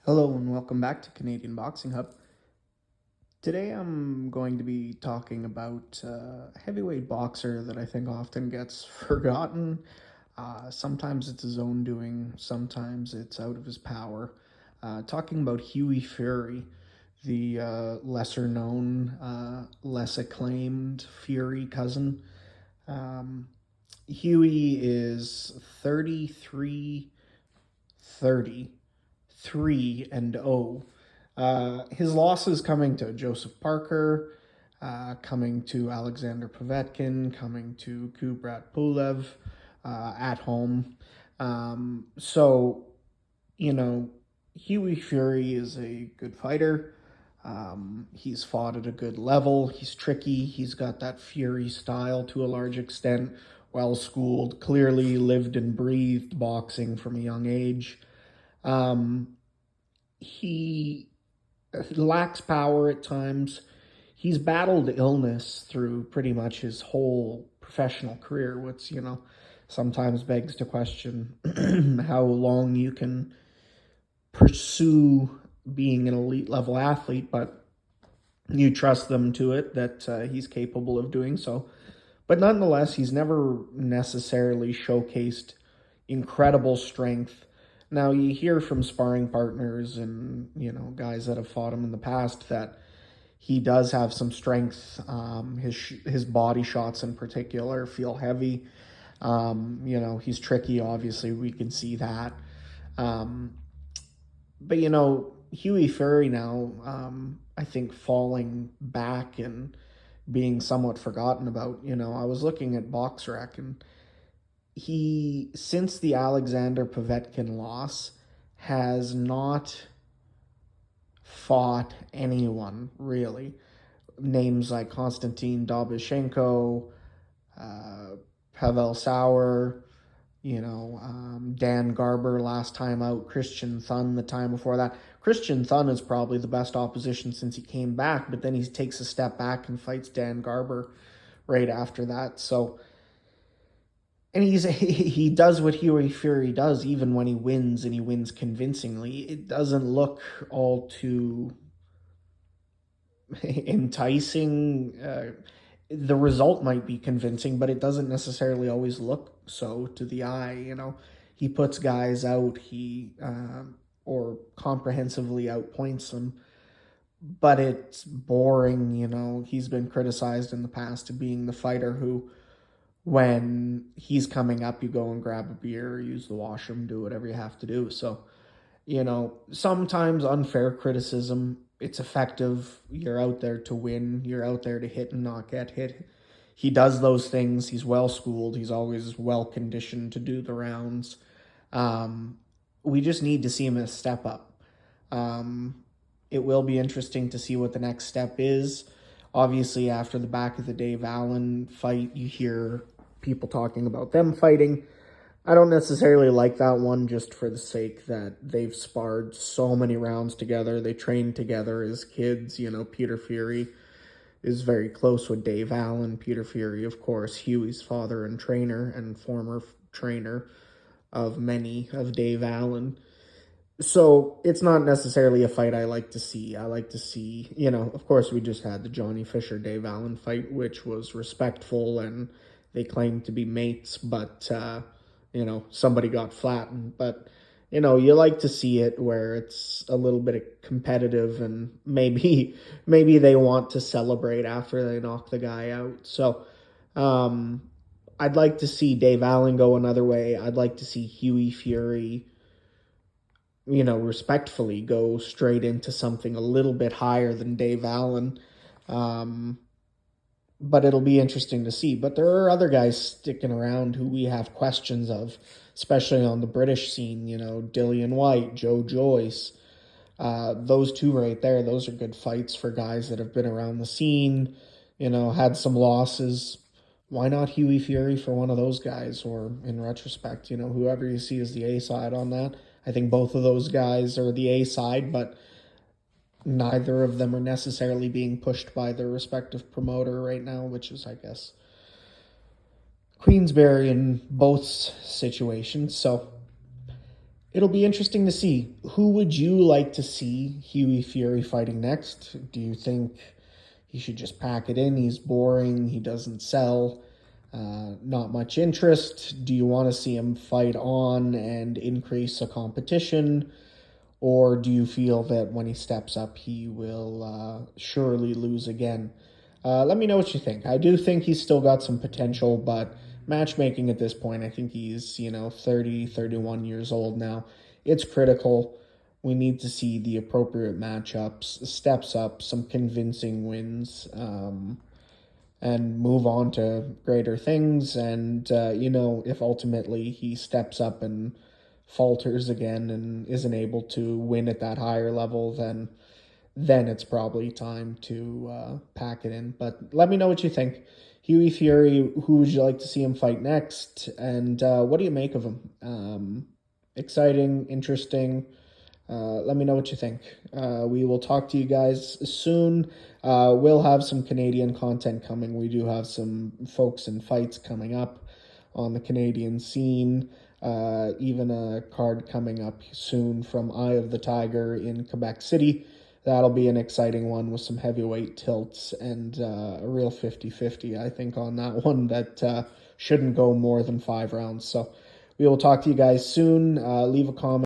Hello and welcome back to Canadian Boxing Hub. Today I'm going to be talking about a heavyweight boxer that I think often gets forgotten. Sometimes it's his own doing, sometimes it's out of his power. Talking about Hughie Fury, the lesser known, less acclaimed Fury cousin. Um, Hughie is 33 30 3-0. His losses coming to Joseph Parker, coming to Alexander Povetkin, coming to Kubrat Pulev at home. So, you know, Hughie Fury is a good fighter. He's fought at a good level. He's tricky. He's got that Fury style to a large extent. Well schooled, clearly lived and breathed boxing from a young age. Um, he lacks power at times. He's battled illness through pretty much his whole professional career, which, sometimes begs to question how long you can pursue being an elite level athlete, but you trust them to it that he's capable of doing so. But nonetheless, he's never necessarily showcased incredible strength. Now, you hear from sparring partners and, guys that have fought him in the past that he does have some strength. His body shots in particular feel heavy. He's tricky, obviously, we can see that. Um, but, Hughie Fury now, I think falling back and being somewhat forgotten about. I was looking at BoxRec, and he, since the Alexander Povetkin loss, has not fought anyone really. Names like Konstantin Dobyshenko, uh, Pavel Sauer, Dan Garber last time out, Christian Thun the time before that. Christian Thun is probably the best opposition since he came back, but then he takes a step back and fights Dan Garber right after that. So, and he does what Hughie Fury does, even when he wins and he wins convincingly. It doesn't look all too enticing. The result might be convincing, but it doesn't necessarily always look so to the eye. He puts guys out, he or comprehensively outpoints them, but it's boring. He's been criticized in the past of being the fighter who, when he's coming up, you go and grab a beer, use the washroom, do whatever you have to do. So, sometimes unfair criticism, it's effective. You're out there to win, you're out there to hit and not get hit. He does those things. He's well schooled, he's always well conditioned to do the rounds. Um, we just need to see him a step up. Um, it will be interesting to see what the next step is. Obviously, after the back of the Dave Allen fight, you hear people talking about them fighting. I don't necessarily like that one just for the sake that they've sparred so many rounds together. They trained together as kids. Peter Fury is very close with Dave Allen. Peter Fury, of course, Hughie's father and trainer and former trainer of many of Dave Allen. So it's not necessarily a fight I like to see. I like to see, of course, we just had the Johnny Fisher Dave Allen fight, which was respectful and they claimed to be mates, but, somebody got flattened. But, you like to see it where it's a little bit competitive and maybe they want to celebrate after they knock the guy out. So, um, I'd like to see Dave Allen go another way. I'd like to see Hughie Fury, respectfully go straight into something a little bit higher than Dave Allen. Um, but it'll be interesting to see. But there are other guys sticking around who we have questions of, especially on the British scene. Dillian White, Joe Joyce. Those two right there, those are good fights for guys that have been around the scene, had some losses. Why not Hughie Fury for one of those guys? Or in retrospect, whoever you see as the A side on that. I think both of those guys are the A side, but neither of them are necessarily being pushed by their respective promoter right now, which is, I guess, Queensberry in both situations. So It'll be interesting to see. Who would you like to see Hughie Fury fighting next? Do you think he should just pack it in? He's boring. He doesn't sell. Not much interest. Do you want to see him fight on and increase the competition? Or do you feel that when he steps up, he will surely lose again? Let me know what you think. I do think he's still got some potential, but matchmaking at this point, I think he's, 30, 31 years old now. It's critical. We need to see the appropriate matchups, steps up, some convincing wins, and move on to greater things. And, if ultimately he steps up and falters again and isn't able to win at that higher level, then it's probably time to pack it in. But let me know what you think. Hughie Fury, who would you like to see him fight next? And what do you make of him? Exciting, interesting. Let me know what you think. We will talk to you guys soon. We'll have some Canadian content coming. We do have some folks and fights coming up on the Canadian scene. Even a card coming up soon from Eye of the Tiger in Quebec City. That'll be an exciting one with some heavyweight tilts and a real 50-50, I think, on that one that shouldn't go more than 5 rounds. So we will talk to you guys soon. Leave a comment.